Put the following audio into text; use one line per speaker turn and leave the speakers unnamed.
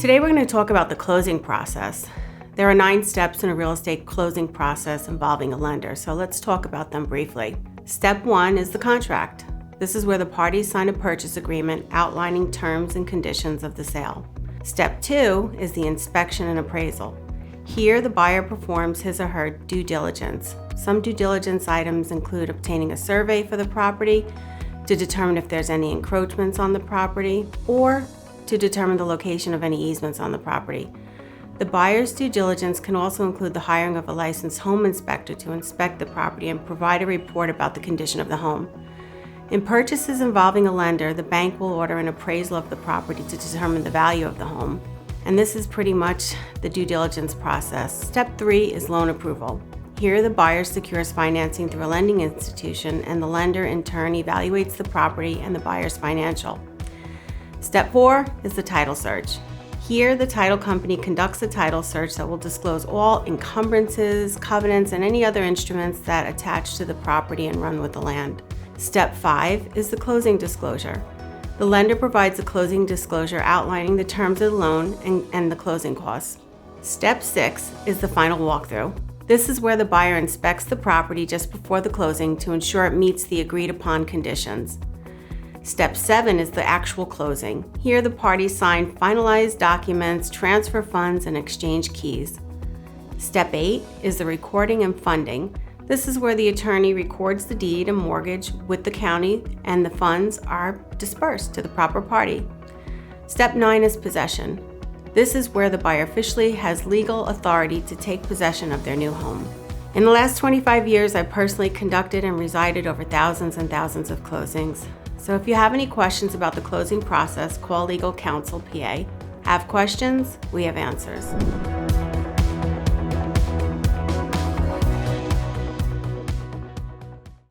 Today we're going to talk about the closing process. There are 9 steps in a real estate closing process involving a lender, so let's talk about them briefly. Step 1 is the contract. This is where the parties sign a purchase agreement outlining terms and conditions of the sale. Step 2 is the inspection and appraisal. Here, the buyer performs his or her due diligence. Some due diligence items include obtaining a survey for the property to determine if there's any encroachments on the property or to determine the location of any easements on the property. The buyer's due diligence can also include the hiring of a licensed home inspector to inspect the property and provide a report about the condition of the home. In purchases involving a lender, the bank will order an appraisal of the property to determine the value of the home. And this is pretty much the due diligence process. Step 3 is loan approval. Here, the buyer secures financing through a lending institution, and the lender in turn evaluates the property and the buyer's financial. Step 4 is the title search. Here, the title company conducts a title search that will disclose all encumbrances, covenants, and any other instruments that attach to the property and run with the land. Step 5 is the closing disclosure. The lender provides a closing disclosure outlining the terms of the loan and the closing costs. Step 6 is the final walkthrough. This is where the buyer inspects the property just before the closing to ensure it meets the agreed upon conditions. Step 7 is the actual closing. Here, the parties sign finalized documents, transfer funds, and exchange keys. Step 8 is the recording and funding. This is where the attorney records the deed and mortgage with the county, and the funds are dispersed to the proper party. Step 9 is possession. This is where the buyer officially has legal authority to take possession of their new home. In the last 25 years, I've personally conducted and resided over thousands and thousands of closings. So if you have any questions about the closing process, call Legal Counsel PA. Have questions? We have answers.